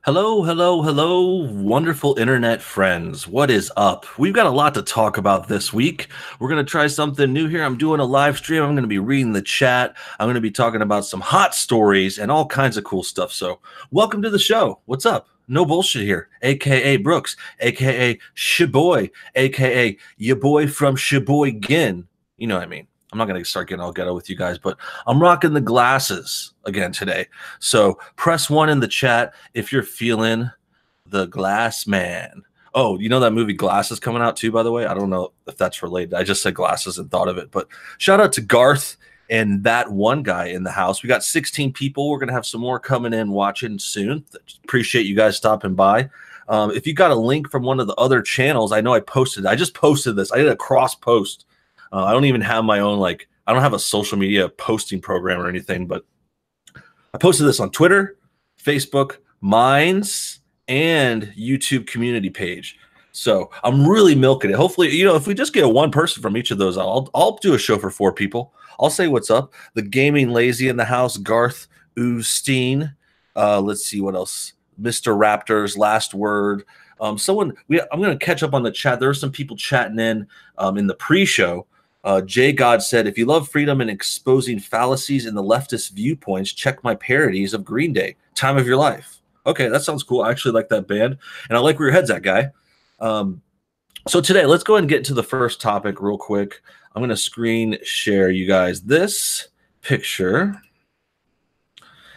Hello, hello, hello, wonderful internet friends. What is up? We've got a lot to talk about this week. We're going to try something new here. I'm doing a live stream. I'm going to be reading the chat. I'm going to be talking about some hot stories and all kinds of cool stuff. So, welcome to the show. What's up? No bullshit here, aka Brooks, aka Shaboy, aka your boy from Sheboygan. You know what I mean? I'm not going to start getting all ghetto with you guys, but I'm rocking the glasses again today. So press one in the chat if you're feeling the glass man. Oh, you know that movie Glasses coming out too, by the way? I don't know if that's related. I just said glasses and thought of it. But shout out to Garth and that one guy in the house. We got 16 people. We're going to have some more coming in watching soon. Appreciate you guys stopping by. If you got a link from one of the other channels, I know I just posted this. I did a cross post. I don't even have my own, I don't have a social media posting program or anything, but I posted this on Twitter, Facebook, Minds, and YouTube community page. So I'm really milking it. Hopefully, if we just get one person from each of those, I'll do a show for 4 people. I'll say what's up. The gaming lazy in the house, Garth Oosteen. Let's see what else. Mr. Raptors, last word. I'm going to catch up on the chat. There are some people chatting in the pre-show. Jay God said, if you love freedom and exposing fallacies in the leftist viewpoints, check my parodies of Green Day, Time of Your Life. Okay, that sounds cool. I actually like that band, and I like where your head's at, guy. So today, let's go ahead and get to the first topic real quick. I'm going to screen share you guys this picture,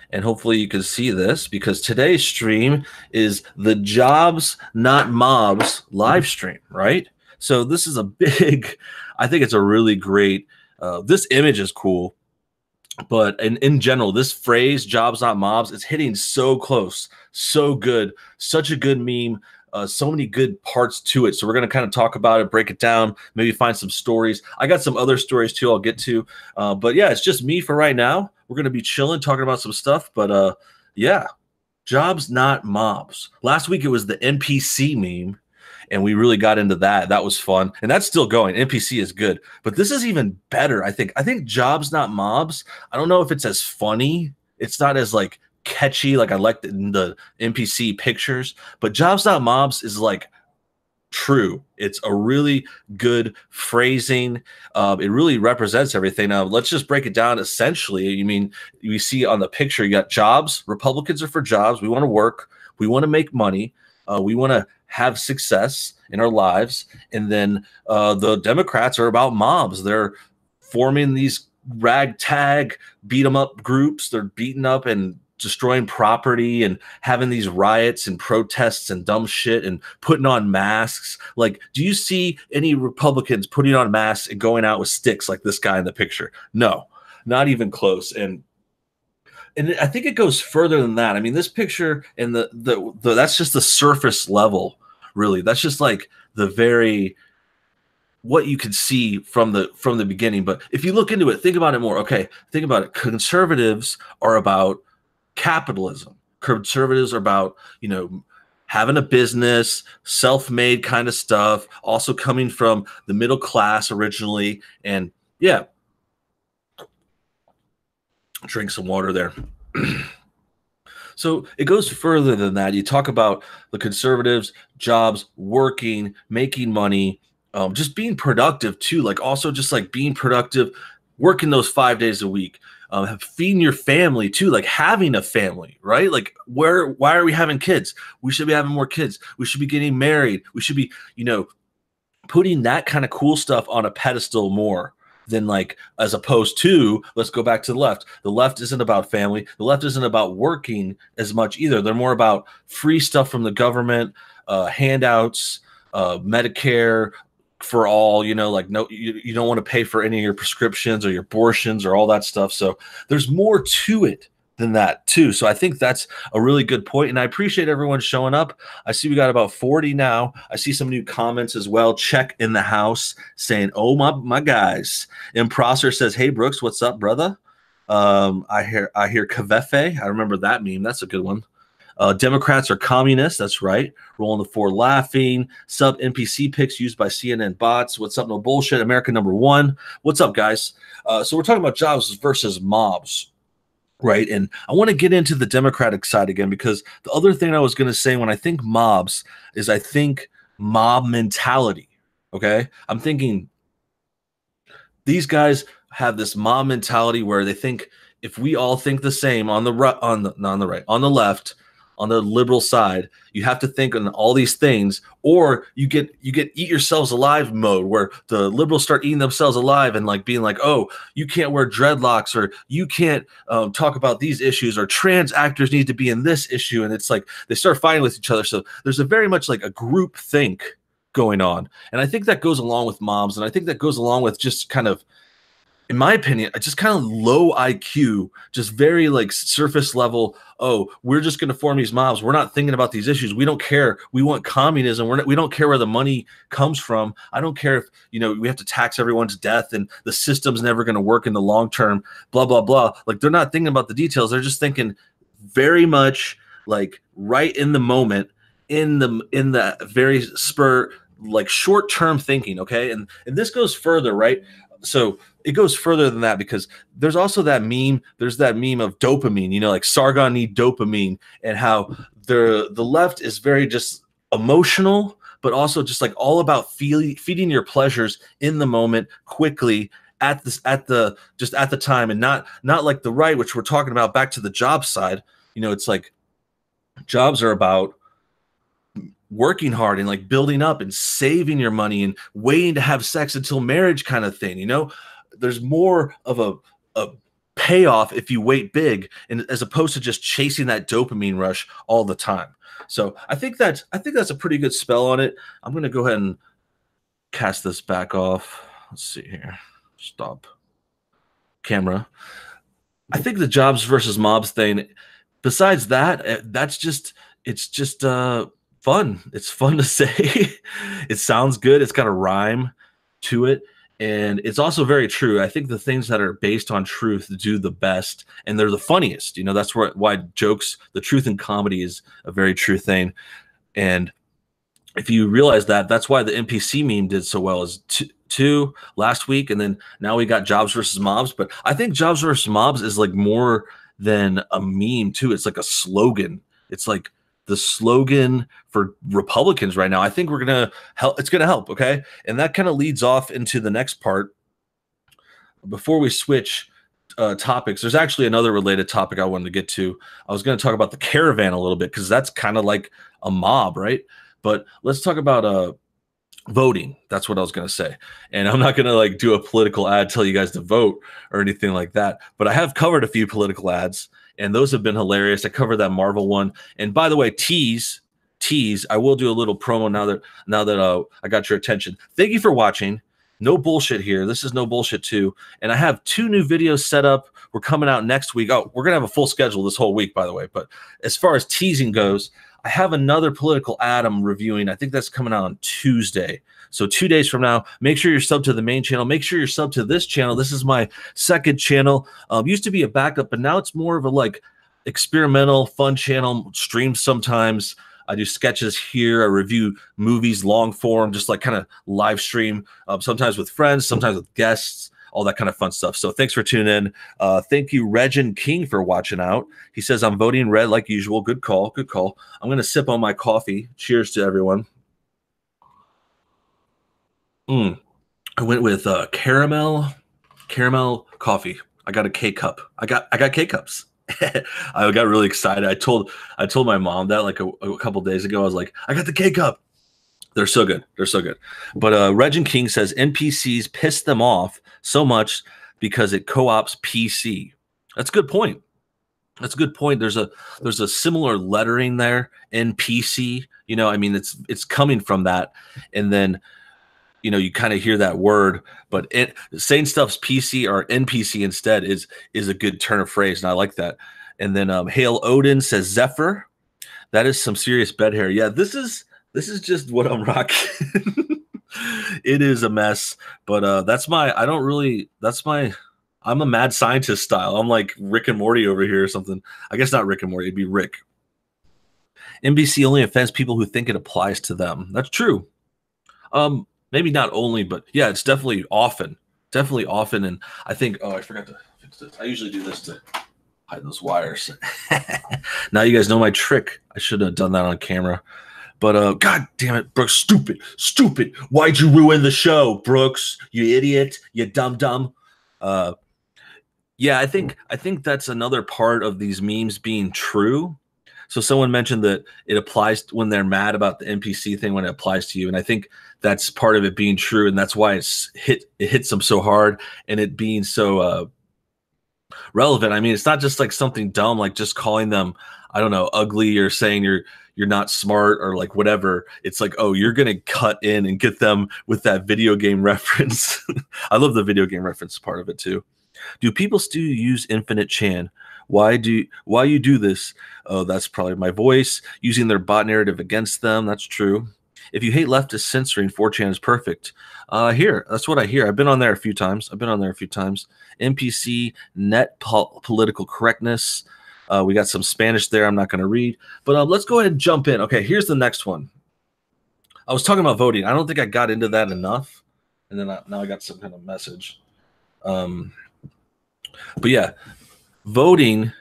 and hopefully you can see this, because today's stream is the Jobs Not Mobs live stream, right? So this is a big, I think it's a really great, this image is cool, but in general, this phrase, Jobs Not Mobs, is hitting so close, so good, such a good meme, so many good parts to it. So we're going to kind of talk about it, break it down, maybe find some stories. I got some other stories too I'll get to, but yeah, it's just me for right now. We're going to be chilling, talking about some stuff, but yeah, Jobs Not Mobs. Last week it was the NPC meme, and we really got into that. That was fun, and that's still going. NPC is good, but this is even better. I think Jobs Not Mobs. I don't know if it's as funny. It's not as catchy. I like the NPC pictures, but Jobs Not Mobs is true. It's a really good phrasing. It really represents everything. Now let's just break it down. Essentially, you see on the picture, you got jobs. Republicans are for jobs. We want to work. We want to make money. We want to have success in our lives. And then the Democrats are about mobs. They're forming these ragtag beat 'em up groups. They're beating up and destroying property and having these riots and protests and dumb shit and putting on masks. Do you see any Republicans putting on masks and going out with sticks like this guy in the picture? No, not even close. And I think it goes further than that. I mean, this picture and the that's just the surface level, really. That's just the very what you can see from the beginning. But if you look into it, think about it more. Okay, think about it. Conservatives are about capitalism. Conservatives are about, having a business, self-made kind of stuff, also coming from the middle class originally. And yeah, drink some water there. So it goes further than that. You talk about the conservatives, jobs, working, making money, just being productive too. Also just being productive, working those 5 days a week, feeding your family too, having a family, right? Why are we having kids? We should be having more kids. We should be getting married. We should be, putting that kind of cool stuff on a pedestal more than as opposed to, let's go back to the left. The left isn't about family. The left isn't about working as much either. They're more about free stuff from the government, handouts, Medicare for all, no, you don't want to pay for any of your prescriptions or your abortions or all that stuff. So there's more to it than that too. So I think that's a really good point, and I appreciate everyone showing up. I see we got about 40 now. I see some new comments as well. Check in the house saying, "Oh my guys." Improsser says, "Hey Brooks, what's up, brother?" I hear Kavefe. I remember that meme. That's a good one. Democrats are communists. That's right. Rolling the four laughing. Sub NPC pics used by CNN bots. What's up? No bullshit. America number one. What's up, guys? So we're talking about jobs versus mobs. right? And I want to get into the Democratic side again, because the other thing I was going to say when I think mobs is I think mob mentality. Okay. I'm thinking these guys have this mob mentality where they think if we all think the same on the right, on the not on the right, on the left, on the liberal side, you have to think on all these things, or you get eat yourselves alive mode where the liberals start eating themselves alive and like being like, oh, you can't wear dreadlocks, or you can't talk about these issues, or trans actors need to be in this issue, and it's like they start fighting with each other. So there's a very much like a group think going on. And I think that goes along with mobs. And I think that goes along with just kind of, in my opinion, just kind of low IQ, just very like surface level. Oh, we're just going to form these mobs. We're not thinking about these issues. We don't care. We want communism. We don't care where the money comes from. I don't care if, we have to tax everyone's death and the system's never going to work in the long term, blah, blah, blah. Like they're not thinking about the details. They're just thinking very much like right in the moment, in the very spur, like short-term thinking. Okay. And this goes further, right? So it goes further than that, because there's also that meme. There's that meme of dopamine, like Sargon need dopamine, and how the left is very just emotional, but also just like all about feeding your pleasures in the moment, quickly, at the time, and not like the right, which we're talking about back to the job side. It's like jobs are about working hard and like building up and saving your money and waiting to have sex until marriage kind of thing. There's more of a payoff if you wait big, and as opposed to just chasing that dopamine rush all the time. So I think that's a pretty good spell on it. I'm going to go ahead and cast this back off. Let's see here. Stop camera. I think the jobs versus mobs thing, besides that, it's just fun. It's fun to say. It sounds good. It's got a rhyme to it. And it's also very true. I think the things that are based on truth do the best, and they're the funniest. That's why jokes, the truth in comedy is a very true thing. And if you realize that, that's why the NPC meme did so well, is two last week, and then now we got jobs versus mobs. But I think jobs versus mobs is like more than a meme too. It's like a slogan. It's like the slogan for Republicans right now. I think we're gonna help. It's gonna help. Okay, and that kind of leads off into the next part. Before we switch topics, there's actually another related topic I wanted to get to. I was going to talk about the caravan a little bit, because that's kind of like a mob, right? But let's talk about voting. That's what I was going to say. And I'm not going to like do a political ad, tell you guys to vote or anything like that. But I have covered a few political ads, and those have been hilarious. I covered that Marvel one. And by the way, tease, I will do a little promo now that I got your attention. Thank you for watching. No bullshit here. This is no bullshit too. And I have 2 new videos set up. We're coming out next week. Oh, we're going to have a full schedule this whole week, by the way. But as far as teasing goes, I have another political ad I'm reviewing. I think that's coming out on Tuesday. So 2 days from now, make sure you're subbed to the main channel. Make sure you're subbed to this channel. This is my second channel. Used to be a backup, but now it's more of a like experimental, fun channel. Streams sometimes. I do sketches here. I review movies, long form, just like kind of live stream, sometimes with friends, sometimes with guests, all that kind of fun stuff. So thanks for tuning in. Thank you, Regin King, for watching out. He says, I'm voting red like usual. Good call. Good call. I'm going to sip on my coffee. Cheers to everyone. I went with caramel coffee. I got a K-cup. I got K-cups. I got really excited. I told my mom that like a couple days ago. I was like, I got the K-cup. They're so good. They're so good. But Regin King says NPCs piss them off so much because it co-ops PC. That's a good point. That's a good point. There's a similar lettering there, NPC. I mean, it's coming from that, and then you kind of hear that word, but saying stuff's PC or NPC instead is a good turn of phrase, and I like that. And then Hale Odin says Zephyr. That is some serious bed hair. Yeah, this is just what I'm rocking. It is a mess, but I'm a mad scientist style. I'm like Rick and Morty over here or something. I guess not Rick and Morty, it'd be Rick. NBC only offends people who think it applies to them. That's true. Maybe not only, but yeah, it's definitely often. And I think, oh, I forgot to fix this. I usually do this too. Hide those wires. Now you guys know my trick. I should have done that on camera. But god damn it, Brooks, stupid. Why'd you ruin the show, Brooks? You idiot, you dumb. Uh yeah, I think that's another part of these memes being true. So someone mentioned that it applies when they're mad about the NPC thing when it applies to you, and I think that's part of it being true, and that's why it hits them so hard and it being so relevant. I mean, it's not just like something dumb, like just calling them, I don't know, ugly or saying you're not smart or like whatever. It's like, oh, you're gonna cut in and get them with that video game reference. I love the video game reference part of it too. Do people still use Infinite Chan? Why you do this? Oh, that's probably my voice using their bot narrative against them. That's true. If you hate leftist censoring, 4chan is perfect. Here, that's what I hear. I've been on there a few times. NPC, net political correctness. We got some Spanish there I'm not going to read. But let's go ahead and jump in. Okay, here's the next one. I was talking about voting. I don't think I got into that enough. And then now I got some kind of message. But yeah, voting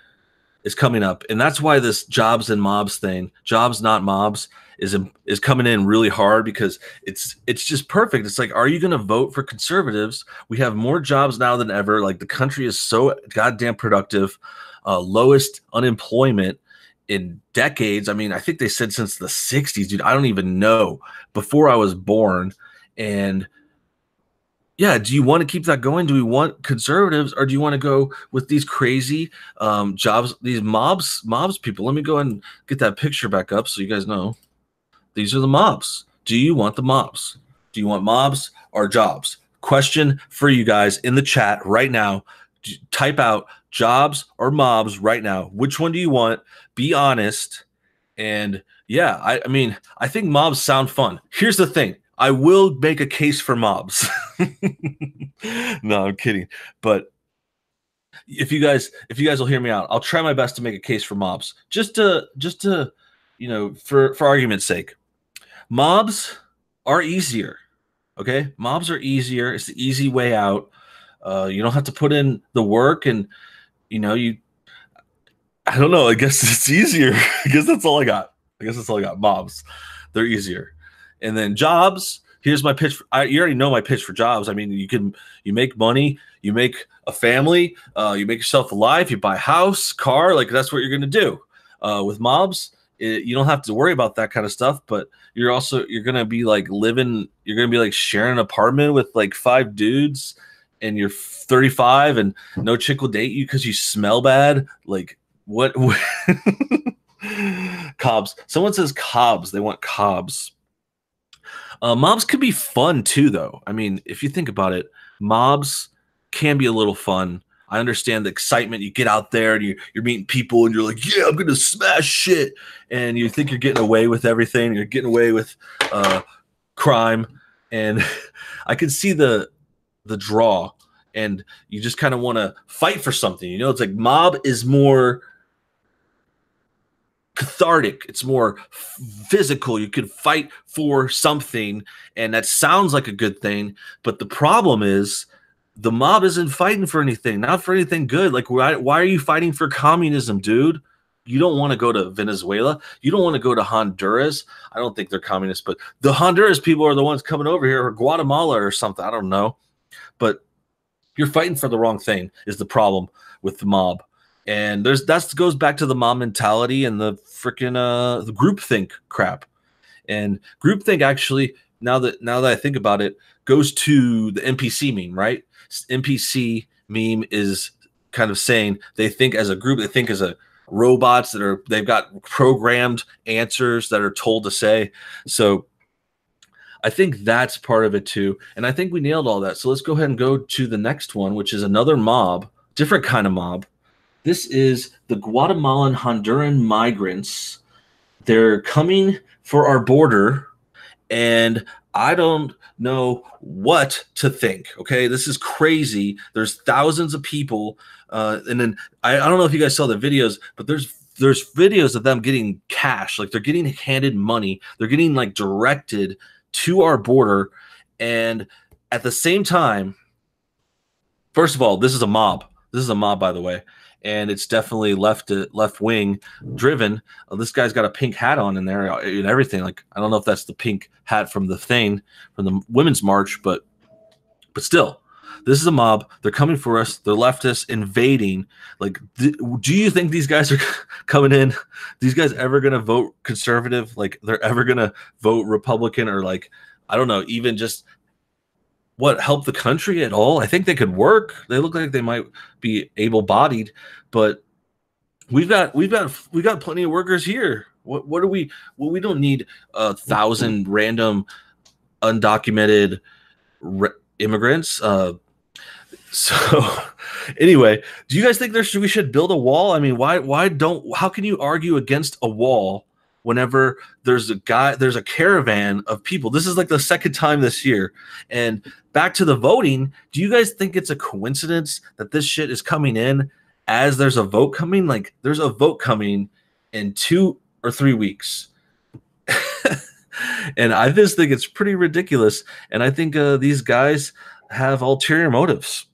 is coming up. And that's why this jobs and mobs thing, jobs not mobs, is coming in really hard because it's just perfect. It's like, are you going to vote for conservatives? We have more jobs now than ever. Like the country is so goddamn productive, lowest unemployment in decades. I mean, I think they said since the 60s, dude. I don't even know, before I was born. And yeah, do you want to keep that going? Do we want conservatives, or do you want to go with these crazy jobs, these mobs people? Let me go and get that picture back up so you guys know. These are the mobs. Do you want the mobs? Do you want mobs or jobs? Question for you guys in the chat right now. Type out jobs or mobs right now. Which one do you want? Be honest. And yeah, I mean, I think mobs sound fun. Here's the thing. I will make a case for mobs. No, I'm kidding. But if you guys will hear me out, I'll try my best to make a case for mobs. Just to for argument's sake. Mobs are easier. Okay? Mobs are easier. It's the easy way out. You don't have to put in the work, and I don't know. I guess it's easier. I guess that's all I got. Mobs. They're easier. And then jobs, here's my pitch. You already know my pitch for jobs. I mean, you make money, you make a family, you make yourself a life, you buy a house, car, like that's what you're going to do. With mobs, you don't have to worry about that kind of stuff, but you're going to be like sharing an apartment with like 5 dudes, and you're 35 and no chick will date you because you smell bad. Like what? Cobs. Someone says cobs. They want cobs. Mobs could be fun too, though. I mean, if you think about it, mobs can be a little fun. I understand the excitement. You get out there and you're meeting people and you're like, yeah, I'm going to smash shit. And you think you're getting away with everything. You're getting away with crime. And I can see the draw, and you just kind of want to fight for something. It's like mob is more cathartic, it's more physical. You can fight for something, and that sounds like a good thing, but the problem is the mob isn't fighting for anything, not for anything good. Like why are you fighting for communism, dude? You don't want to go to Venezuela, you don't want to go to Honduras. I don't think they're communists, but the Honduras people are the ones coming over here, or Guatemala or something, I don't know. But you're fighting for the wrong thing is the problem with the mob. And that goes back to the mob mentality and the freaking the groupthink crap. And groupthink actually, now that I think about it, goes to the NPC meme, right? NPC meme is kind of saying they think as a group, they think as a robots they've got programmed answers that are told to say. So I think that's part of it too. And I think we nailed all that. So let's go ahead and go to the next one, which is another mob, different kind of mob. This is the Guatemalan Honduran migrants. They're coming for our border, and I don't know what to think. Okay, this is crazy. There's thousands of people, and then I don't know if you guys saw the videos, but there's videos of them getting cash, like they're getting handed money. They're getting like directed to our border, and at the same time, first of all, this is a mob. This is a mob, by the way. and it's definitely left wing driven. This guy's got a pink hat on in there and everything. Like, I don't know if that's the pink hat from the women's march, but still, this is a mob. They're coming for us. They're leftists invading. Like, do you think these guys are coming in? These guys ever going to vote conservative? Like, they're ever going to vote Republican, or like, I don't know, even just help the country at all? I think they could work. They look like they might be able-bodied, but we've got plenty of workers here. What do we? Well, we don't need 1,000 random undocumented immigrants. So anyway, do you guys think we should build a wall? I mean, how can you argue against a wall whenever there's a caravan of people? This is like the second time this year. And back to the voting, do you guys think it's a coincidence that this shit is coming in as there's a vote coming? Like, there's a vote coming in 2 or 3 weeks. And I just think it's pretty ridiculous. And I think these guys have ulterior motives.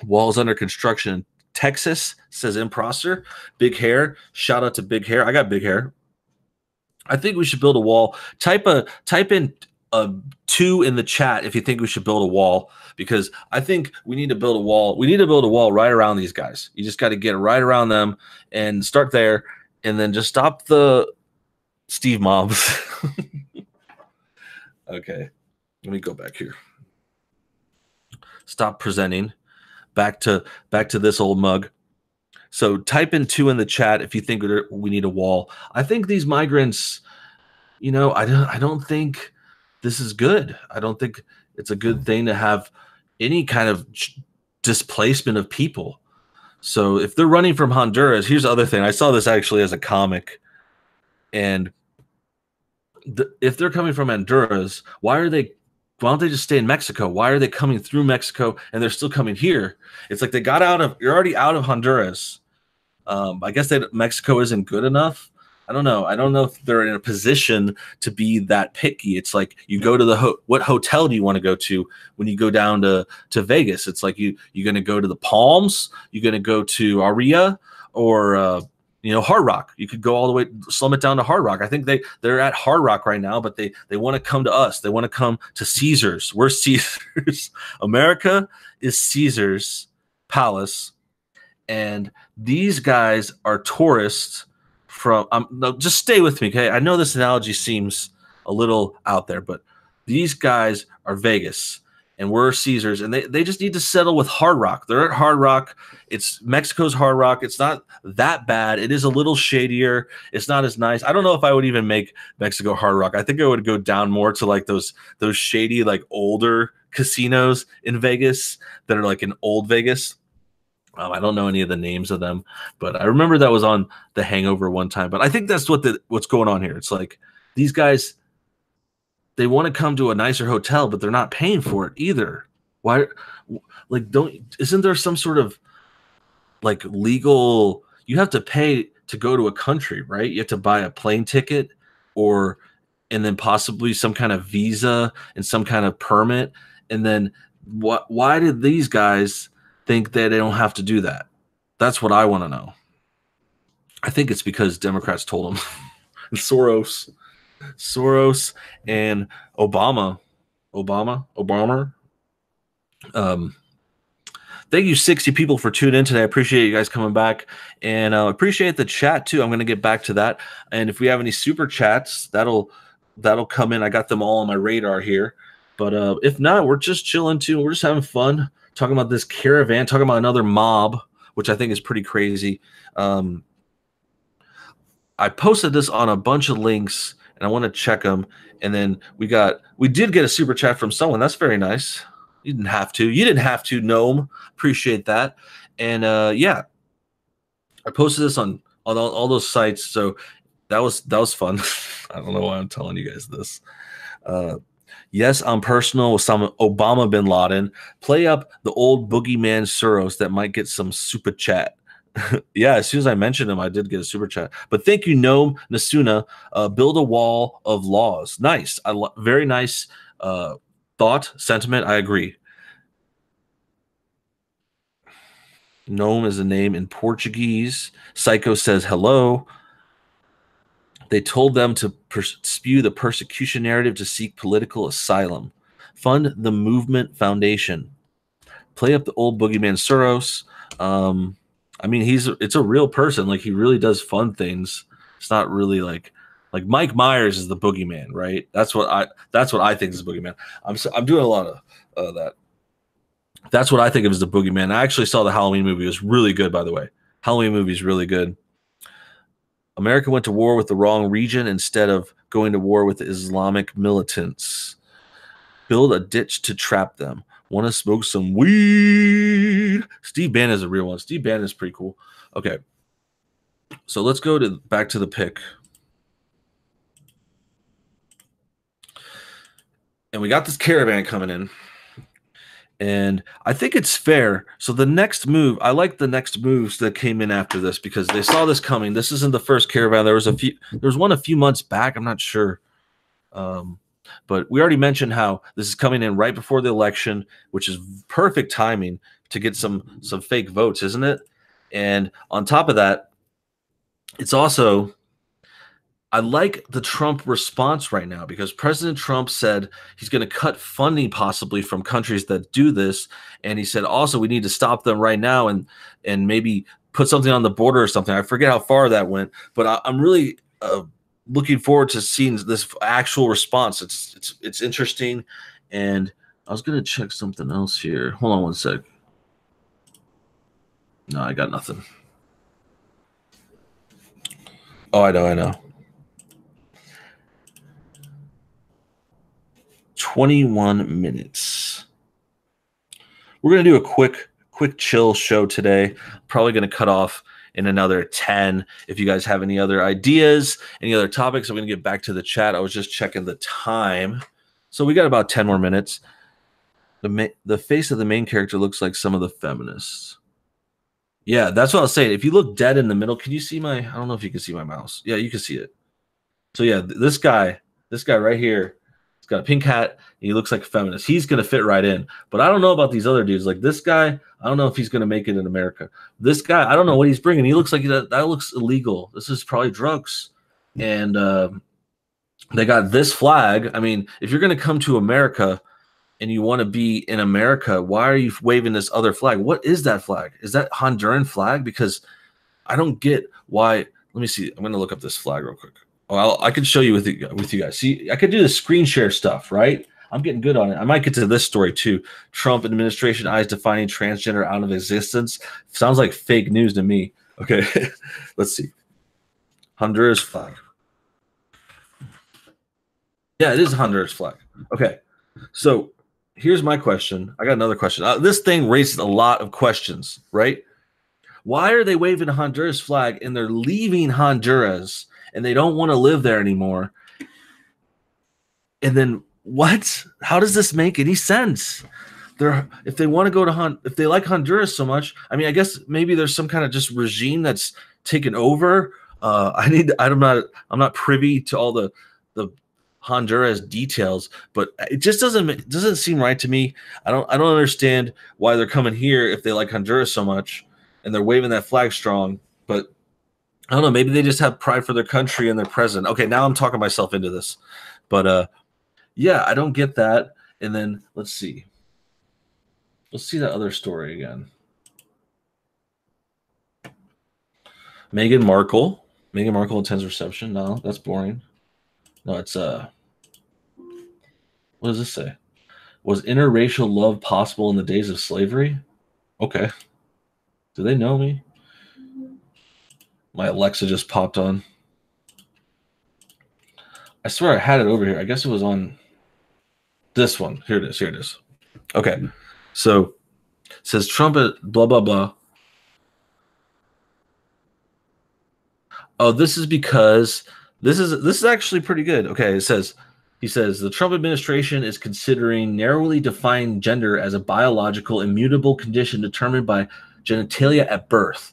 Walls under construction. Texas, says Improster. Big hair. Shout out to big hair. I got big hair. I think we should build a wall. Type in 2 in the chat if you think we should build a wall, because I think we need to build a wall. We need to build a wall right around these guys. You just got to get right around them and start there, and then just stop the Steve mobs. Okay, let me go back here. Stop presenting. Back to this old mug. So type in 2 in the chat if you think we need a wall. I think these migrants, I don't think this is good. I don't think it's a good thing to have any kind of displacement of people. So if they're running from Honduras, here's the other thing. I saw this actually as a comic, and if they're coming from Honduras, why don't they just stay in Mexico? Why are they coming through Mexico and they're still coming here? It's like you're already out of Honduras. I guess that Mexico isn't good enough. I don't know. I don't know if they're in a position to be that picky. It's like you go to what hotel do you want to go to when you go down to Vegas? It's like you're going to go to the Palms, you're going to go to Aria, or Hard Rock. You could go all the way, slum it down to Hard Rock. I think they're at Hard Rock right now, but they want to come to us. They want to come to Caesars. We're Caesars. America is Caesar's palace, and these guys are tourists from. No, just stay with me, okay? I know this analogy seems a little out there, but these guys are Vegas, and we're Caesars, and they just need to settle with Hard Rock. They're at Hard Rock. It's Mexico's Hard Rock. It's not that bad. It is a little shadier. It's not as nice. I don't know if I would even make Mexico Hard Rock. I think I would go down more to like those shady, like older casinos in Vegas that are like in old Vegas. I don't know any of the names of them, but I remember that was on The Hangover one time. But I think that's what's going on here. It's like these guys, they want to come to a nicer hotel, but they're not paying for it either. Why? Like, isn't there some sort of like legal? You have to pay to go to a country, right? You have to buy a plane ticket, and then possibly some kind of visa and some kind of permit. And then why did these guys think that they don't have to do that? That's what I want to know. I think it's because Democrats told them. Soros and Obama. Thank you, 60 people, for tuning in today. I appreciate you guys coming back, and appreciate the chat too. I'm going to get back to that, and if we have any super chats, that'll come in. I got them all on my radar here, but if not, we're just chilling too. We're just having fun talking about this caravan, talking about another mob, which I think is pretty crazy. I posted this on a bunch of links, and I want to check them. And then we did get a super chat from someone. That's very nice. You didn't have to, Gnome. Appreciate that. And yeah, I posted this on all those sites. So that was fun. I don't know why I'm telling you guys this. Yes, I'm personal with some Obama bin Laden. Play up the old boogeyman Soros that might get some super chat. Yeah, as soon as I mentioned him, I did get a super chat. But thank you, Gnome Nasuna. Build a wall of laws. Nice. Very nice sentiment. I agree. Gnome is a name in Portuguese. Psycho says hello. They told them to spew the persecution narrative to seek political asylum. Fund the Movement Foundation. Play up the old boogeyman Soros. I mean, it's a real person. Like, he really does fun things. It's not really like Mike Myers is the boogeyman, right? That's what I think is the boogeyman. I'm doing a lot of that. That's what I think of as the boogeyman. I actually saw the Halloween movie. It was really good, by the way. Halloween movie is really good. America went to war with the wrong region instead of going to war with the Islamic militants. Build a ditch to trap them. Want to smoke some weed? Steve Bannon is a real one. Steve Bannon is pretty cool. Okay. So let's go back to the pick. And we got this caravan coming in. And I think it's fair. So the next move, I like the next moves that came in after this because they saw this coming. This isn't the first caravan. There was one a few months back. I'm not sure. But we already mentioned how this is coming in right before the election, which is perfect timing to get some fake votes, isn't it? And on top of that, it's also, I like the Trump response right now because President Trump said he's going to cut funding possibly from countries that do this. And he said also we need to stop them right now and maybe put something on the border or something. I forget how far that went, but I'm really looking forward to seeing this actual response. It's interesting. And I was going to check something else here. Hold on one sec. No, I got nothing. Oh, I know. 21 minutes. We're going to do a quick chill show today. Probably going to cut off in another 10. If you guys have any other ideas, any other topics, I'm going to get back to the chat. I was just checking the time. So we got about 10 more minutes. The face of the main character looks like some of the feminists. Yeah, that's what I was saying. If you look dead in the middle, can you see I don't know if you can see my mouse. Yeah, you can see it. So yeah, this guy right here, he's got a pink hat, and he looks like a feminist. He's going to fit right in. But I don't know about these other dudes. Like this guy, I don't know if he's going to make it in America. This guy, I don't know what he's bringing. He looks like that looks illegal. This is probably drugs. And they got this flag. I mean, if you're going to come to America and you want to be in America, why are you waving this other flag? What is that flag? Is that Honduran flag? Because I don't get why. Let me see. I'm going to look up this flag real quick. Well, I can show you with you guys. See, I could do the screen share stuff, right? I'm getting good on it. I might get to this story too. Trump administration eyes defining transgender out of existence. Sounds like fake news to me. Okay, let's see. Honduras flag. Yeah, it is a Honduras flag. Okay, so here's my question. I got another question. This thing raises a lot of questions, right? Why are they waving a Honduras flag and they're leaving Honduras and they don't want to live there anymore? And then what? How does this make any sense? If they want to go to if they like Honduras so much, I mean, I guess maybe there's some kind of just regime that's taken over. I'm not privy to all the Honduras details, but it just doesn't seem right to me. I don't understand why they're coming here if they like Honduras so much and they're waving that flag strong. But I don't know, maybe they just have pride for their country and their president. Okay, now I'm talking myself into this. But yeah, I don't get that. And then let's see that other story again. Meghan Markle attends reception. No, that's boring. No, it's what does this say? Was interracial love possible in the days of slavery? Okay. Do they know me? My Alexa just popped on. I swear I had it over here. I guess it was on this one. Here it is. Okay. So it says Trump blah blah blah. Oh, this is because this is actually pretty good. Okay, he says the Trump administration is considering narrowly defined gender as a biological immutable condition determined by genitalia at birth.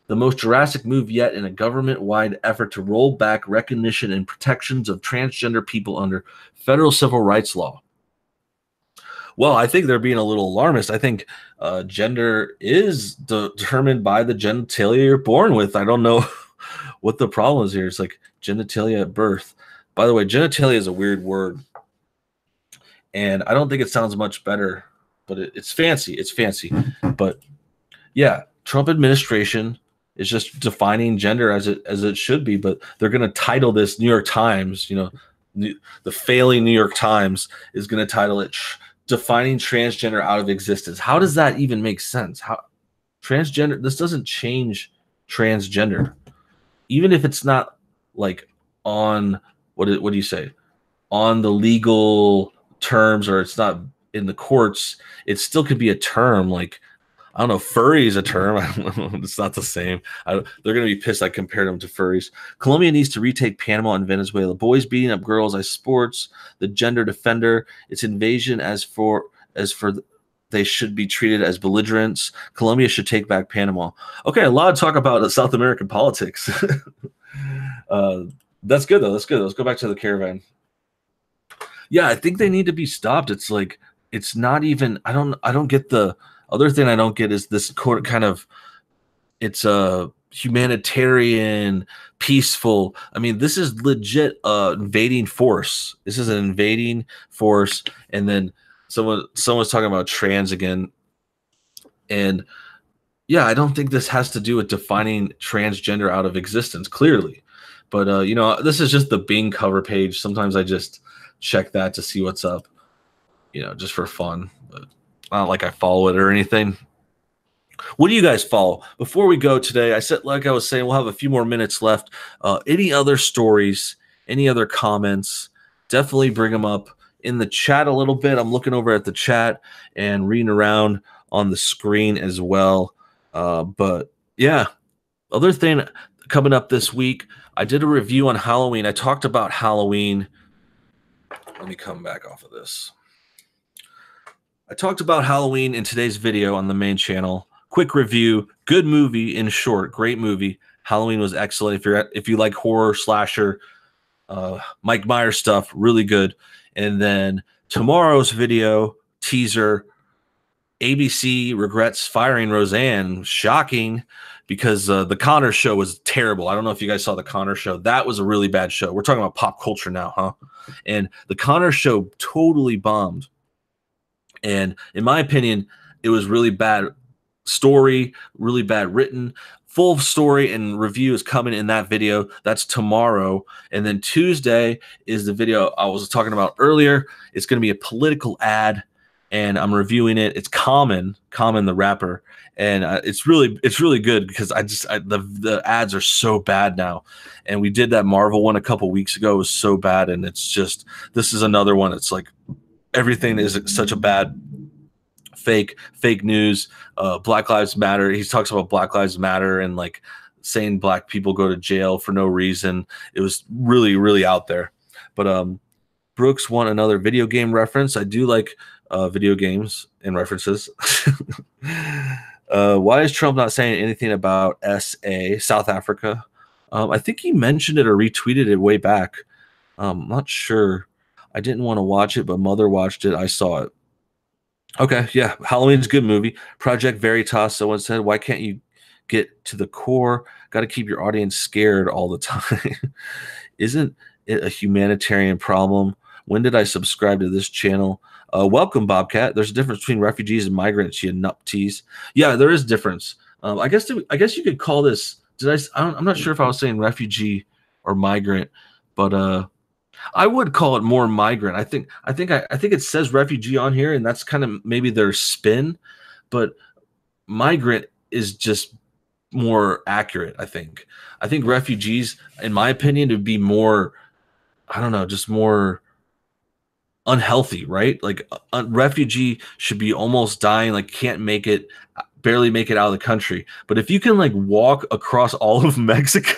The most drastic move yet in a government-wide effort to roll back recognition and protections of transgender people under federal civil rights law. Well, I think they're being a little alarmist. I think gender is determined by the genitalia you're born with. I don't know what the problem is here. It's like genitalia at birth. By the way, genitalia is a weird word, and I don't think it sounds much better, but it's fancy. It's fancy. But yeah, Trump administration is just defining gender as it should be, but they're going to title this New York Times, the failing New York Times is going to title it defining transgender out of existence. How does that even make sense? How transgender, this doesn't change transgender. Even if it's not like on what do you say? On the legal terms, or it's not in the courts, it still could be a term. Like, I don't know, furry is a term. I don't know. It's not the same. They're going to be pissed I compared them to furries. Colombia needs to retake Panama and Venezuela. Boys beating up girls as sports. The gender defender. Its invasion as for they should be treated as belligerents. Colombia should take back Panama. Okay, a lot of talk about South American politics. That's good though. That's good. Let's go back to the caravan. Yeah, I think they need to be stopped. It's like, it's not even. I don't get the other thing. I don't get is this kind of. It's a humanitarian, peaceful. I mean, this is legit invading force. This is an invading force, and then someone's talking about trans again, and yeah, I don't think this has to do with defining transgender out of existence clearly, but this is just the Bing cover page. Sometimes I just check that to see what's up, just for fun, but not like I follow it or anything. What do you guys follow? Before we go today, I said, like I was saying, we'll have a few more minutes left. Any other stories, any other comments, definitely bring them up in the chat a little bit. I'm looking over at the chat and reading around on the screen as well. But yeah, other thing coming up this week, I did a review on Halloween. I talked about Halloween. Let me come back off of this. I talked about Halloween in today's video on the main channel. Quick review, good movie in short, great movie. Halloween was excellent. If you like horror, slasher, Mike Myers stuff, really good. And then tomorrow's video teaser, ABC regrets firing Roseanne. Shocking, because the Connor show was terrible. I don't know if you guys saw the Connor show. That was a really bad show. We're talking about pop culture now, huh? And the Connor show totally bombed. And in my opinion, it was really bad story, really bad written. Full story and review is coming in that video. That's tomorrow. And then Tuesday is the video I was talking about earlier. It's going to be a political ad, and I'm reviewing it. It's Common the rapper, and it's really good because the ads are so bad now. And we did that Marvel one a couple weeks ago. It was so bad, and it's just, this is another one. It's like everything is such a bad fake news. Black Lives Matter. He talks about Black Lives Matter and like saying black people go to jail for no reason. It was really, really out there. But Brooks want another video game reference. I do like video games and references. Why is Trump not saying anything about SA, South Africa? I think he mentioned it or retweeted it way back. I'm not sure. I didn't want to watch it, but Mother watched it. I saw it. Okay, yeah, Halloween's a good movie. Project Veritas, someone said, why can't you get to the core? Got to keep your audience scared all the time. Isn't it a humanitarian problem? When did I subscribe to this channel? Welcome, Bobcat. There's a difference between refugees and migrants, you nupties. Yeah, there is difference. I guess you could call this, I'm not sure if I was saying refugee or migrant, but I would call it more migrant. I think it says refugee on here, and that's kind of maybe their spin, but migrant is just more accurate. I think refugees, in my opinion, would be more, I don't know, just more unhealthy, right? Like a refugee should be almost dying, like barely make it out of the country. But if you can like walk across all of Mexico.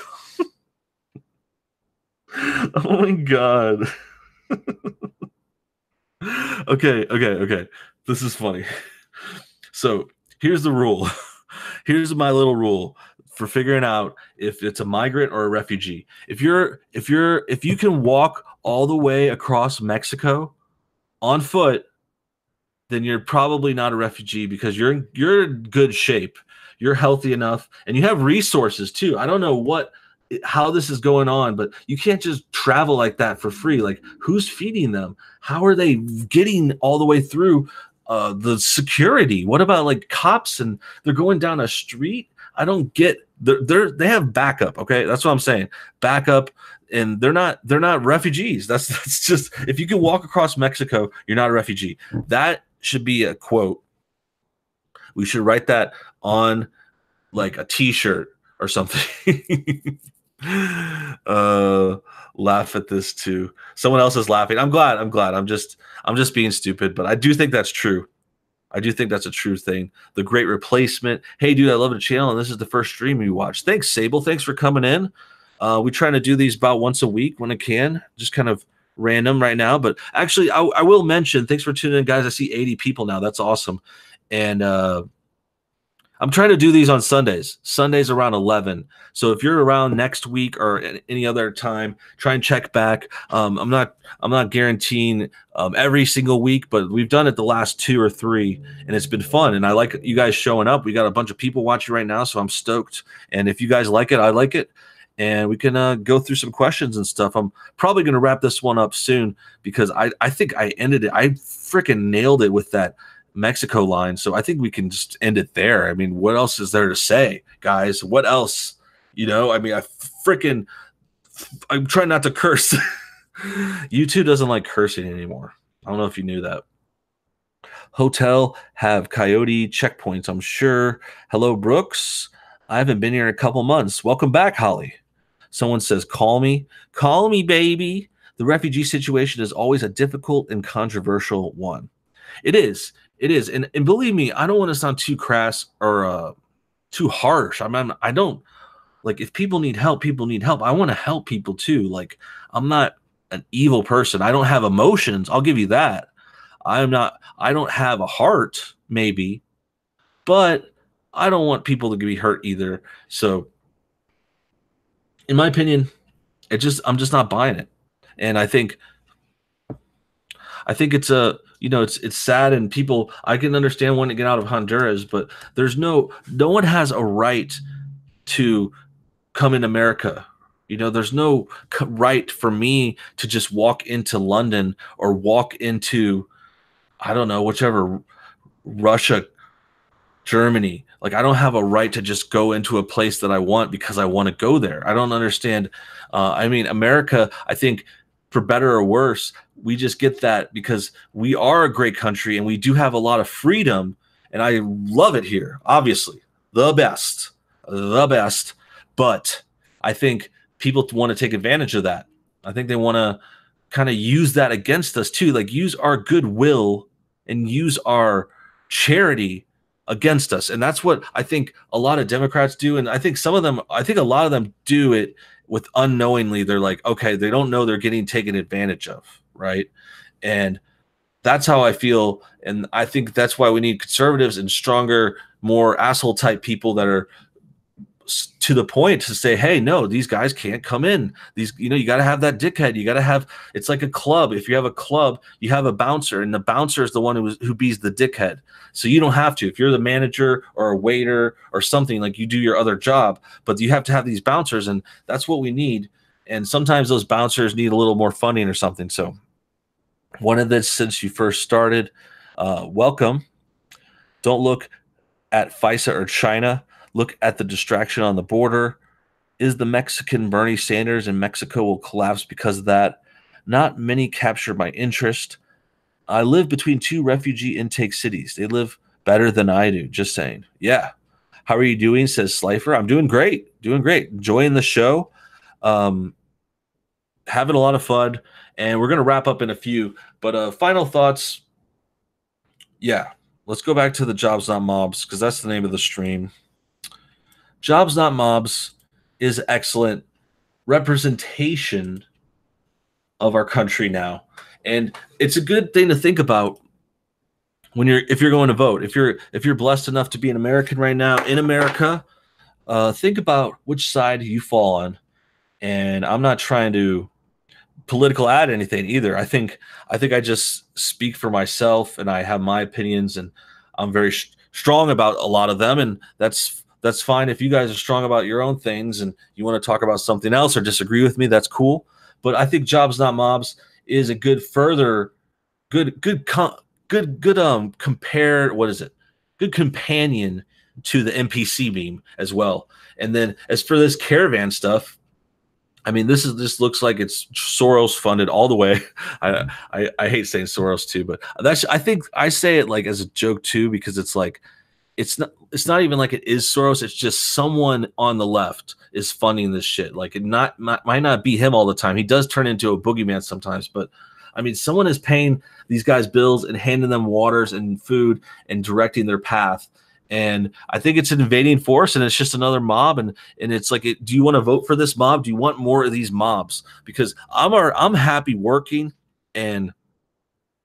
Oh my God. Okay. This is funny. So here's the rule. Here's my little rule for figuring out if it's a migrant or a refugee. If you can walk all the way across Mexico on foot, then you're probably not a refugee because you're in good shape. You're healthy enough and you have resources too. I don't know how this is going on, but you can't just travel like that for free. Like, who's feeding them? How are they getting all the way through the security? What about like cops and they're going down a street? I don't get. They have backup. Okay, that's what I'm saying. Backup, and they're not refugees. That's just, if you can walk across Mexico, you're not a refugee. That should be a quote. We should write that on like a T-shirt or something. Laugh at this too. Someone else is laughing. I'm glad. I'm just being stupid, but I do think that's true. I do think that's a true thing. The Great Replacement. Hey, dude, I love the channel, and this is the first stream you watched. Thanks, Sable. Thanks for coming in. We try to do these about once a week when I can. Just kind of random right now, but actually, I will mention. Thanks for tuning in, guys. I see 80 people now. That's awesome, and I'm trying to do these on Sundays around 11. So if you're around next week or any other time, try and check back. I'm not guaranteeing every single week, but we've done it the last 2 or 3, and it's been fun. And I like you guys showing up. We got a bunch of people watching right now, so I'm stoked. And if you guys like it, I like it. And we can go through some questions and stuff. I'm probably going to wrap this one up soon because I think I ended it. I freaking nailed it with that Mexico line. So I think we can just end it there. I mean, what else is there to say, guys? What else? I mean, I'm trying not to curse. YouTube doesn't like cursing anymore. I don't know if you knew that. Hotel have coyote checkpoints, I'm sure. Hello, Brooks. I haven't been here in a couple months. Welcome back, Holly. Someone says, call me, baby. The refugee situation is always a difficult and controversial one. It is. And believe me, I don't want to sound too crass or too harsh. I don't, like, if people need help, people need help. I want to help people too. Like, I'm not an evil person. I don't have emotions. I'll give you that. I don't have a heart, maybe, but I don't want people to be hurt either. So in my opinion, I'm just not buying it. And I think it's it's sad, and people, I can understand wanting to get out of Honduras, but there's no one has a right to come in America. There's no right for me to just walk into London or walk into, I don't know, whichever, Russia, Germany. Like, I don't have a right to just go into a place that I want because I want to go there. I don't understand. I mean, America, I think, for better or worse, we just get that because we are a great country and we do have a lot of freedom, and I love it here. Obviously, the best. But I think people want to take advantage of that. I think they want to kind of use that against us too, like use our goodwill and use our charity against us. And that's what I think a lot of Democrats do. And I think a lot of them do it with unknowingly. They're like, okay, they don't know they're getting taken advantage of, right? And that's how I feel. And I think that's why we need conservatives and stronger, more asshole type people that are to the point to say, hey, no, these guys can't come in. You got to have that dickhead. You got to have, it's like a club. If you have a club, you have a bouncer, and the bouncer is the one who bees the dickhead. So you don't have to. If you're the manager or a waiter or something, like, you do your other job, but you have to have these bouncers, and that's what we need. And sometimes those bouncers need a little more funding or something. So wanted this since you first started. Welcome. Don't look at FISA or China. Look at the distraction on the border. Is the Mexican Bernie Sanders in Mexico will collapse because of that? Not many capture my interest. I live between 2 refugee intake cities. They live better than I do. Just saying. Yeah. How are you doing? Says Slifer. I'm doing great. Enjoying the show. Having a lot of fun. And we're going to wrap up in a few. But final thoughts. Yeah. Let's go back to the Jobs Not Mobs, because that's the name of the stream. Jobs Not Mobs is excellent representation of our country now. And it's a good thing to think about if you're going to vote. If you're blessed enough to be an American right now in America, think about which side you fall on. And I'm not trying to political ad anything either. I think I just speak for myself, and I have my opinions, and I'm very strong about a lot of them, and that's fine. If you guys are strong about your own things and you want to talk about something else or disagree with me, that's cool. But I think Jobs Not Mobs is a good further good compare what is it? Good companion to the NPC meme as well. And then as for this caravan stuff, I mean, this looks like it's Soros funded all the way. I hate saying Soros too, but that's I think I say it like as a joke too, because it's like it's not even like it is Soros. It's just someone on the left is funding this shit. Like it might not be him all the time. He does turn into a boogeyman sometimes, but I mean, someone is paying these guys bills and handing them waters and food and directing their path. And I think it's an invading force, and it's just another mob. And it's like, do you want to vote for this mob? Do you want more of these mobs? Because I'm happy working and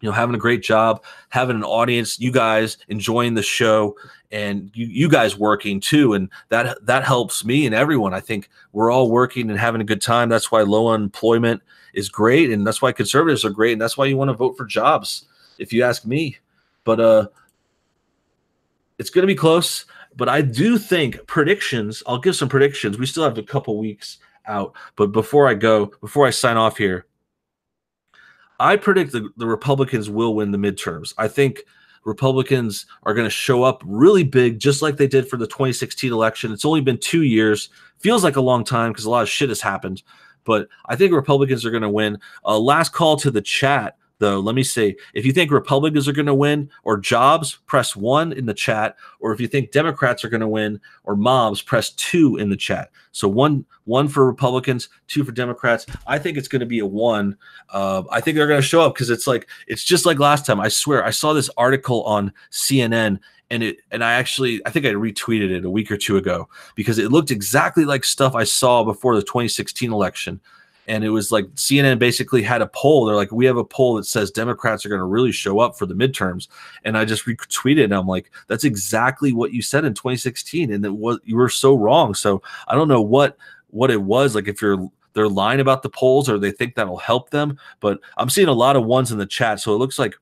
having a great job, having an audience, you guys enjoying the show, and you guys working too, and that helps me and everyone. I think we're all working and having a good time. That's why low unemployment is great, and that's why conservatives are great, and that's why you want to vote for Jobs, if you ask me. But it's going to be close. But I do think predictions. I'll give some predictions. We still have a couple weeks out, but before I sign off here, I predict the Republicans will win the midterms. I think Republicans are going to show up really big, just like they did for the 2016 election. It's only been 2 years. Feels like a long time because a lot of shit has happened. But I think Republicans are going to win. Last call to the chat, though. Let me say, if you think Republicans are going to win or Jobs, press 1 in the chat. Or if you think Democrats are going to win or mobs, press 2 in the chat. So one for Republicans, 2 for Democrats. I think it's going to be a 1. I think they're going to show up because it's just like last time. I swear, I saw this article on CNN, and I think I retweeted it a week or two ago because it looked exactly like stuff I saw before the 2016 election. And it was like CNN basically had a poll. They're like, we have a poll that says Democrats are going to really show up for the midterms. And I just retweeted, and I'm like, that's exactly what you said in 2016. And you were so wrong. So I don't know what it was. Like if they're lying about the polls or they think that'll help them. But I'm seeing a lot of ones in the chat. So it looks like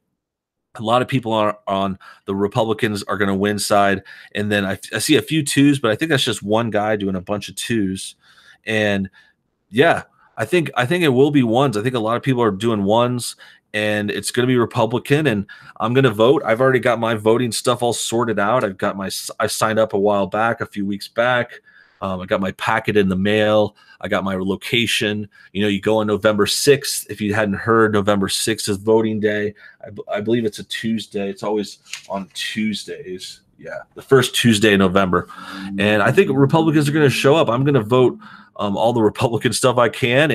a lot of people are on the Republicans are going to win side. And then I see a few 2s, but I think that's just one guy doing a bunch of 2s. And yeah, I think it will be 1s. I think a lot of people are doing 1s, and it's going to be Republican, and I'm going to vote. I've already got my voting stuff all sorted out. I signed up a few weeks back. I got my packet in the mail. I got my location. You go on November 6th. If you hadn't heard, November 6th is voting day. I believe it's a Tuesday. It's always on Tuesdays. Yeah, the first Tuesday in November. And I think Republicans are going to show up. I'm going to vote all the Republican stuff I can,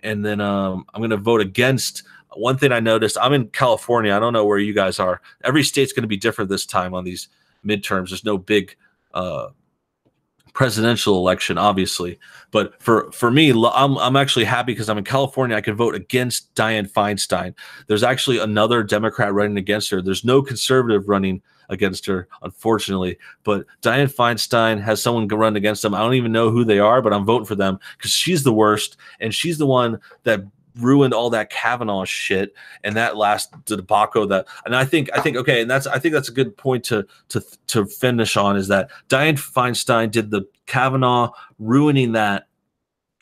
and then I'm going to vote against. One thing I noticed, I'm in California. I don't know where you guys are. Every state's going to be different this time on these midterms. There's no big presidential election, obviously, but for me, I'm actually happy because I'm in California. I can vote against Dianne Feinstein. There's actually another Democrat running against her. There's no conservative running against her, unfortunately, but Dianne Feinstein has someone run against them. I don't even know who they are, but I'm voting for them because she's the worst, and she's the one that ruined all that Kavanaugh shit and that last debacle. I think okay, and I think that's a good point to finish on, is that Dianne Feinstein did the Kavanaugh ruining that,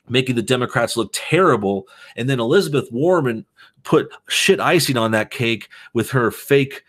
making the Democrats look terrible, and then Elizabeth Warren put shit icing on that cake with her fake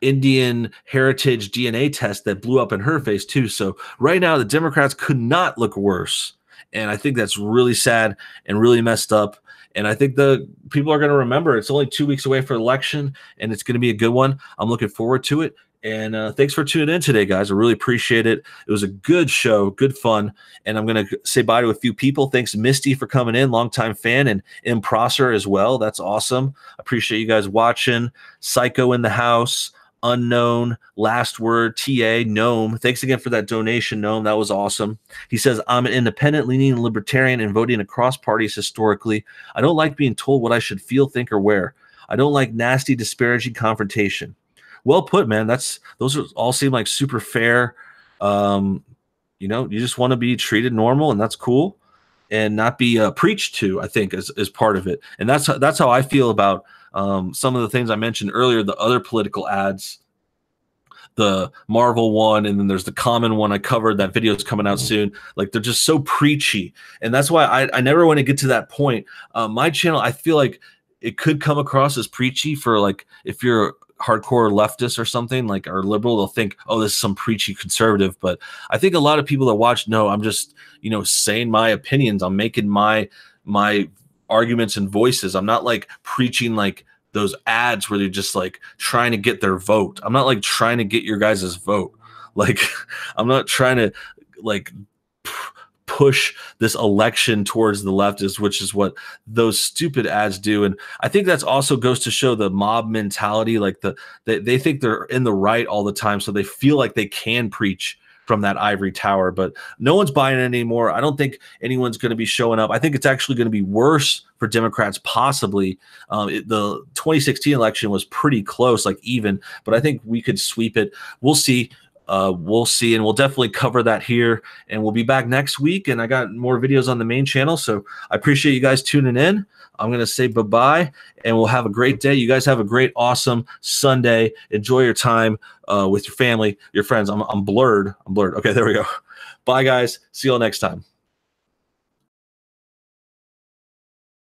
Indian heritage DNA test that blew up in her face too. So right now the Democrats could not look worse, and I think that's really sad and really messed up. And I think the people are going to remember it's only 2 weeks away for election, and it's going to be a good one. I'm looking forward to it. And thanks for tuning in today, guys. I really appreciate it. It was a good show, good fun. And I'm going to say bye to a few people. Thanks, Misty, for coming in, longtime fan, and M. Prosser as well. That's awesome. Appreciate you guys watching. Psycho in the house. Unknown, Last Word, TA, Gnome. Thanks again for that donation, Gnome. That was awesome. He says, I'm an independent, leaning libertarian and voting across parties historically. I don't like being told what I should feel, think, or wear. I don't like nasty, disparaging confrontation. Well put, man. Those all seem like super fair. You just want to be treated normal, and that's cool. and not be preached to, I think is part of it. And that's how I feel about some of the things I mentioned earlier, the other political ads, the Marvel one, and then there's the common one I covered. That video is coming out soon. Like, they're just so preachy, and that's why I never want to get to that point. My channel, I feel like it could come across as preachy for, like, if you're a hardcore leftist or something, like, or liberal, they'll think, oh, this is some preachy conservative. But I think a lot of people that watch know I'm just, saying my opinions. I'm making my arguments and voices. I'm not like preaching like those ads where they're just like trying to get their vote. I'm not like trying to get your guys' vote. Like, I'm not trying to like push this election towards the leftists, which is what those stupid ads do. And I think that's also goes to show the mob mentality. Like, they think they're in the right all the time, so they feel like they can preach from that ivory tower, but no one's buying it anymore. I don't think anyone's going to be showing up. I think it's actually going to be worse for Democrats, possibly. The 2016 election was pretty close, like even, but I think we could sweep it. We'll see. We'll see, and we'll definitely cover that here, and we'll be back next week, and I got more videos on the main channel, so I appreciate you guys tuning in. I'm going to say bye-bye, and we'll have a great day. You guys have a great, awesome Sunday. Enjoy your time with your family, your friends. I'm blurred. Okay, there we go. Bye, guys. See you all next time.